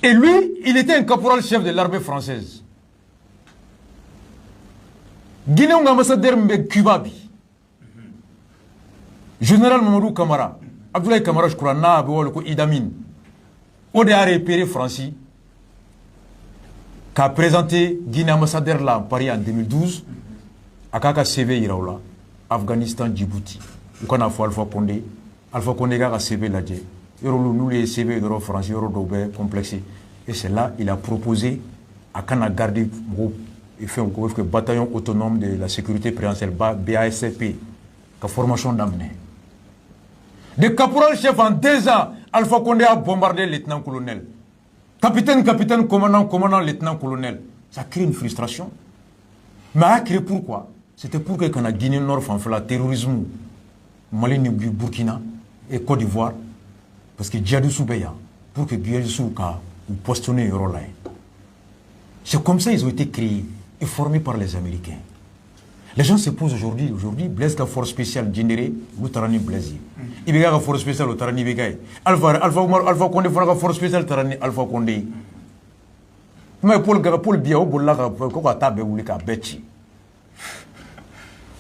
Et lui, il était un caporal-chef de l'armée française. Guinée, un ambassadeur de Cuba. Général Mamadou Kamara. Abdoulaye Kamara, je crois, n'a pas Idamine. On a repéré Francis, qui a présenté Guinée ambassadeur là à Paris en 2012, à Kaka CV Iraoula, Afghanistan, Djibouti. On a fait Alpha Condé. Alpha Condé a CV là. Nous les CV de France, complexé. Et c'est là il a proposé à Kana garder et fait un bataillon autonome de la sécurité présidentielle BASCP, la formation d'amener. De caporal-chef en 2 ans, Alpha Condé a bombardé le lieutenant-colonel. Capitaine, commandant, lieutenant-colonel. Ça crée une frustration. Mais a créé pourquoi? C'était pour que quand la Guinée Nord fait le terrorisme, Mali, Burkina et Côte d'Ivoire, parce que Djadou Soubeya, pour que Djadou Soubeya ou postionner un rôle. C'est comme ça qu'ils ont été créés et formés par les Américains. Les gens se posent aujourd'hui, Blaise la force spéciale Djindéré, l'Outarani Blaise. Il y a la force spéciale Outarani Begaï. Alpha Condé, la force spéciale Tarani Alpha Condé. Mais Paul Biao,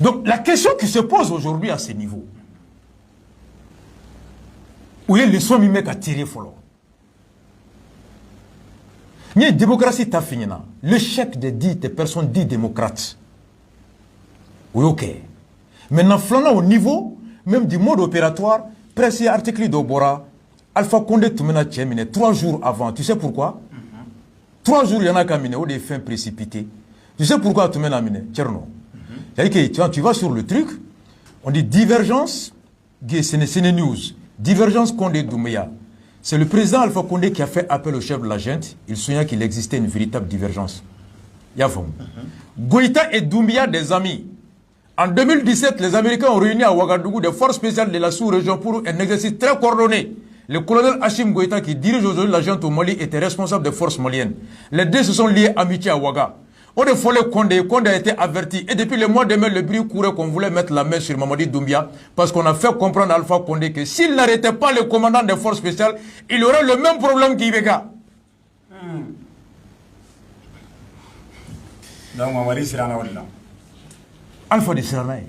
donc la question qui se pose aujourd'hui à ce niveau, où les leçons mimèques à tirer follow. La démocratie t'a fini. L'échec des personnes dites démocrates. Oui, ok. Maintenant, flanant au niveau, même du mode opératoire, précis article d'Obora, Alpha Condé tout mena 3 jours avant. Tu sais pourquoi? 3 jours, il y en a qu'à miner, ou des fins précipitées. Tu sais pourquoi tu mena miner? Tcherno. C'est-à-dire que tu vas sur le truc, on dit divergence, c'est une news. Divergence Condé-Doumbouya. C'est le président Alpha Condé qui a fait appel au chef de la junte. Il souvient qu'il existait une véritable divergence. Yafom. Goïta et Doumbouya des amis. En 2017, les Américains ont réuni à Ouagadougou des forces spéciales de la sous-région pour un exercice très coordonné. Le colonel Hachim Goïta, qui dirige aujourd'hui la junte au Mali, était responsable des forces maliennes. Les deux se sont liés amitié à Ouaga. On a follé Condé a été averti. Et depuis le mois de mai, le bruit courait qu'on voulait mettre la main sur Mamadi Doumbia parce qu'on a fait comprendre à Alpha Condé que s'il n'arrêtait pas le commandant des forces spéciales, il aurait le même problème qu'Ibega. Donc, Mamadi Sirana. Alpha de Siranaï.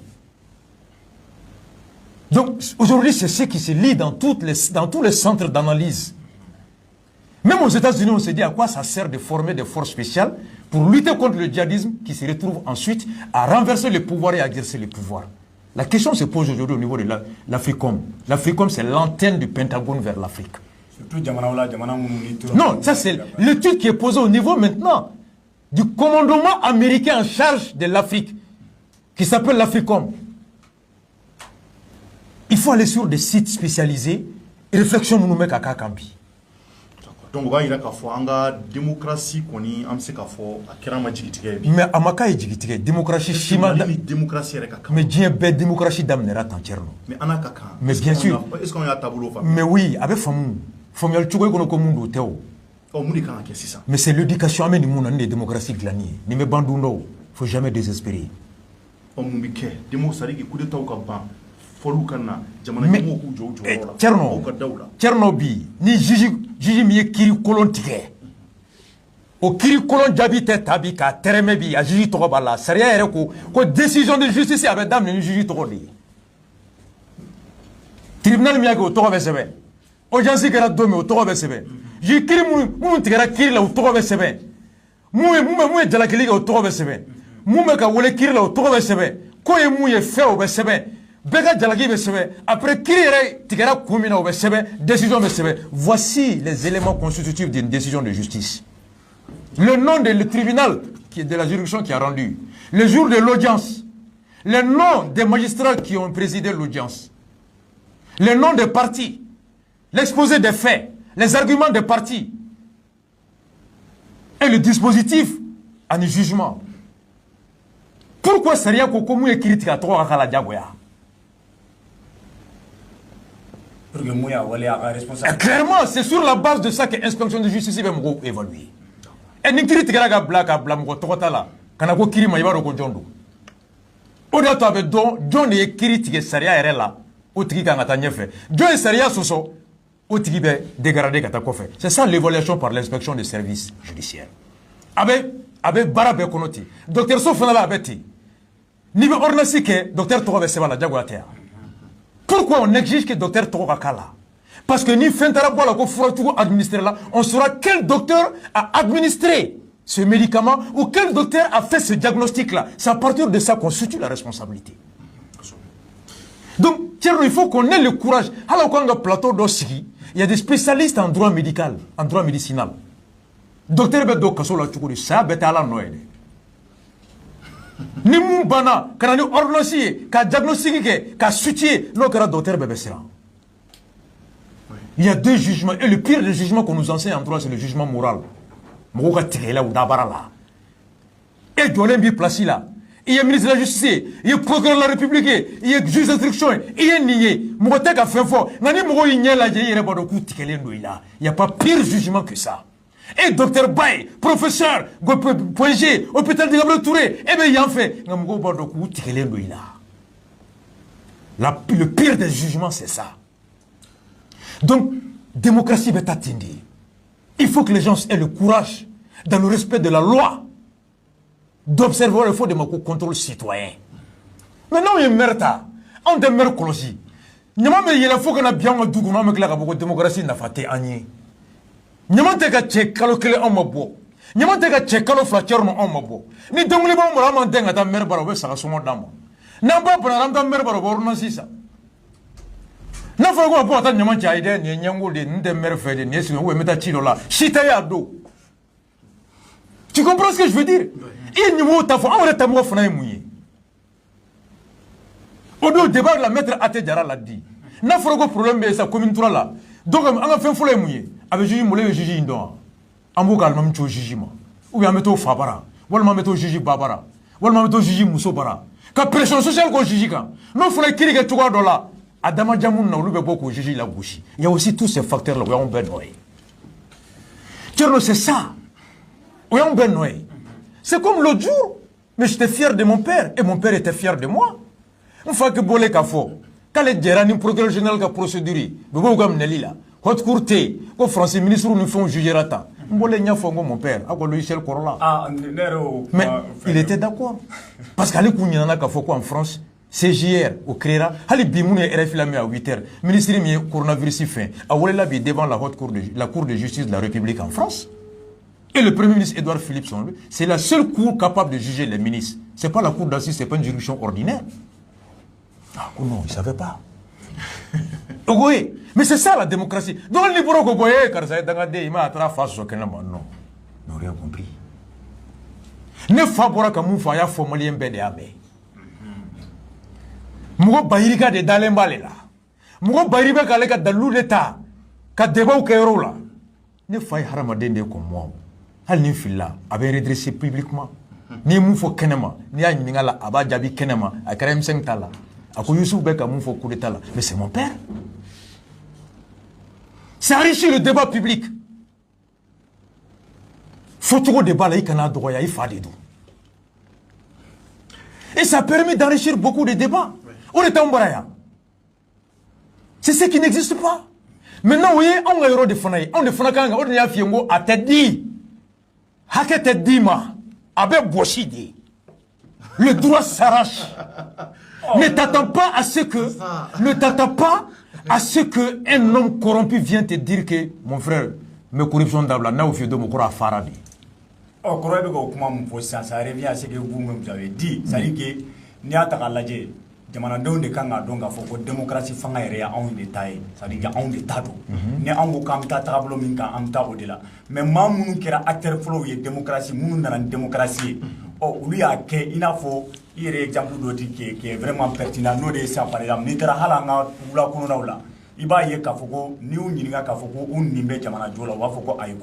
Donc, aujourd'hui, c'est ce qui se lit dans tous les centres d'analyse. Même aux États-Unis, on se dit à quoi ça sert de former des forces spéciales pour lutter contre le djihadisme qui se retrouve ensuite à renverser le pouvoir et à exercer le pouvoir. La question se pose aujourd'hui au niveau de l'Africom. L'Africom, c'est l'antenne du Pentagone vers l'Afrique. Non, ça c'est l'étude qui est posée au niveau maintenant du commandement américain en charge de l'Afrique, qui s'appelle l'Africom. Il faut aller sur des sites spécialisés et réflexion nous met à Kakambi. Donc, il y a une démocratie qui est mais Amaka est digitale. Démocratie chima. Mais Dieu bête démocratie d'amnera tant tcherno. Mais bien sûr. Est-ce qu'on a un tableau? Mais oui, avec famille. Famille al chugo kono komundo teo. Mais c'est l'éducation amène du monde des démocraties glanies. Ni me banduno. Faut jamais désespérer. Démocratie qui coup d'état au Caban. Tchernobyl, ni Jiji mi kiri kolon tigɛ. O kiri kolon jabi tɛ tabi ka tɛrɛmɛ bi a Jiji tɔgɔ b'a la. Sariya yɛrɛ ko décision de justice a bɛ daminɛ ni Jiji tɔgɔ de ye. Tribunal min y'a kɛ o tɔgɔ bɛ sɛbɛn. Audience kɛra don min o tɔgɔ bɛ sɛbɛn. Jiji kiri minnu tigɛra kiri la o tɔgɔ bɛ sɛbɛn. Mun ye jalakili kɛ o tɔgɔ bɛ sɛbɛn. Mun bɛ ka wele kiri la o tɔgɔ bɛ sɛbɛn. Ko ye mun ye fɛ o bɛ sɛbɛn. Après, voici les éléments constitutifs d'une décision de justice. Le nom du tribunal qui est de la juridiction qui a rendu, le jour de l'audience, le nom des magistrats qui ont présidé l'audience, le nom des parties, l'exposé des faits, les arguments des parties et le dispositif en jugement. Pourquoi Saria Kokomu est critique à toi à la Diagoya? Clairement, c'est sur la base de ça que l'inspection de justice va évaluer. Et ni critique la blague à blâme ko tokota la kana ko kiri ma ibaro ko jondo. O da to abedo John e critique Saria ere la o tiki ka ngata nyefe. John Saria soso au Tibet dégradé Katakofe. C'est ça l'évaluation par l'inspection des services judiciaires. Avec Barabe Konoti, docteur Sofanala Abeti, niveau ornasique, docteur Togo Sebala Jaguatea. Pourquoi on exige que docteur Togo Kala? Parce que ni Fentara la Kofouratogo administrer là, on saura quel docteur a administré ce médicament ou quel docteur a fait ce diagnostic-là. C'est à partir de ça qu'on situe la responsabilité. Donc, il faut qu'on ait le courage. Alors, quand on a un plateau d'Ossigi, il y a des spécialistes en droit médical, en droit médicinal. Docteur Bedo Kasola Tchoukuri, ça bête à la noël. Ni mou bana, quand on a ordonné, quand diagnostiqué, quand soutien, non, quand docteur Bébé Sera. Il y a deux jugements, et le pire des jugements qu'on nous enseigne en droit, c'est le jugement moral. Mouga Tirela ou Dabarala. Et Dolembi placé là. Il y a ministre de la Justice, il y a procureur de la République, il y a juge d'instruction, il y a nié. Mouteka fait fort. Nani Mougo Ignel a dit, il n'y a pas pire jugement que ça. Et docteur Baye, professeur, PG, hôpital de Gabriel Touré, eh bien, il y a fait. Le pire des jugements, c'est ça. Donc, démocratie va t'atteindre. Il faut que les gens aient le courage, dans le respect de la loi, d'observer le fond de mon contrôle citoyen. Maintenant, il y a une merde. On est merde colosie. Il faut qu'on ait bien un doux, on a une démocratie n'a pas été agnée. Nyamante ka che kalo kele on mabo nyamante ka che kalo flacher no on mabo ni dongli ba mo ma denga ta mer baro be saka sumo damo namba bana ram ta mer baro bor no sisa na fa go po ta nyamante aide ni nyango de nde mer fe de ni si we meta chilo la chita ya do. Tu comprends ce que je veux dire? Il n'y a pas de on est à moi fana mouillé au débat la maître Ate Diarra l'a dit na fa go problème be sa commune 3 là donc on a fait foulé mouillé avec juge moulé juge indo ambo kalma mcho juge ma ou bien meto fabara wala meto juge babara wala meto juge muso bara ka pression sociale ko juge kan non faut les kirike tuwa dola adama jamun na lube boko juge la gauche. Il y a aussi tous ces facteurs là où on ben noy Tcherno c'est ça où on ben noy. C'est comme l'autre jour mais j'étais fier de mon père et mon père était fier de moi une fois que bolé kafo quand les gérants ni procureur général ka procédure bebo gam nelila haute courte ko français ministre nous font juger rata mbolé nya fongo mon père ako logiciel corolla mais il était d'accord parce qu'allez kunyana na ka foko en France CJR au créera hali bi mune RFI la mi à 8h ministre mi coronavirus fin a wolé la bi devant la haute cour de la cour de justice de la République en France et le premier ministre Édouard Philippe son lui c'est la seule cour capable de juger les ministres c'est pas la cour d'assises c'est pas une juridiction ordinaire. Ah non, il savait pas. Oui, mais c'est ça la démocratie. Donc le libéraux qu'on voyait, car ça est dans des images à face au Canada, non, n'ont rien compris. Ne fabora comme un faya formulé un BDAB. Mougo Bahirika de Dalembale là. Mougo Bahirika Kaleka de l'État, qu'a débat au Cairo là. Ne faille Haramadende comme moi. Hal ni fila, avait redressé publiquement. Ni moufo Kenema, ni a Ningala, Abadjabi Kenema, à Karem Sengtala. Mais c'est mon père. C'est enrichir le débat public. Faut trop débat là, il faut des. Et ça permet d'enrichir beaucoup de débats. On est en Baraya. C'est ce qui n'existe pas. Maintenant, vous voyez, on a eu des fanaïs. On a fait on a fait à tête dit. Hake tête dit, ma. Avec Boshidi. Le droit s'arrache. Ne t'attends pas à ce que un homme corrompu vienne te dire que mon frère me corruption d'abla n'a au fait de mon corps à Faradi. Oh, ça revient à ce que vous avez dit. Ça dit que n'y a pas de jamanadenw de kan ka dɔn k'a fɔ ko démocratie fanga yɛrɛ y'anw de ta ye c'est à dire que anw de ta don ni anw ko k'an bɛ taa taabolo min kan an bɛ taa o de la mais maa minnu kɛra acteur fɔlɔw ye démocratie minnu nana ni démocratie ye ɔ olu y'a kɛ i n'a fɔ i yɛrɛ exemple dɔ di qui est vraiment pertinent n'o de ye sisan par exemple n'i taara hali an ka wula kɔnɔnaw la i b'a ye k'a fɔ ko n'i y'u ɲininka k'a fɔ ko u nin bɛ jamana jɔ la u b'a fɔ ko ayi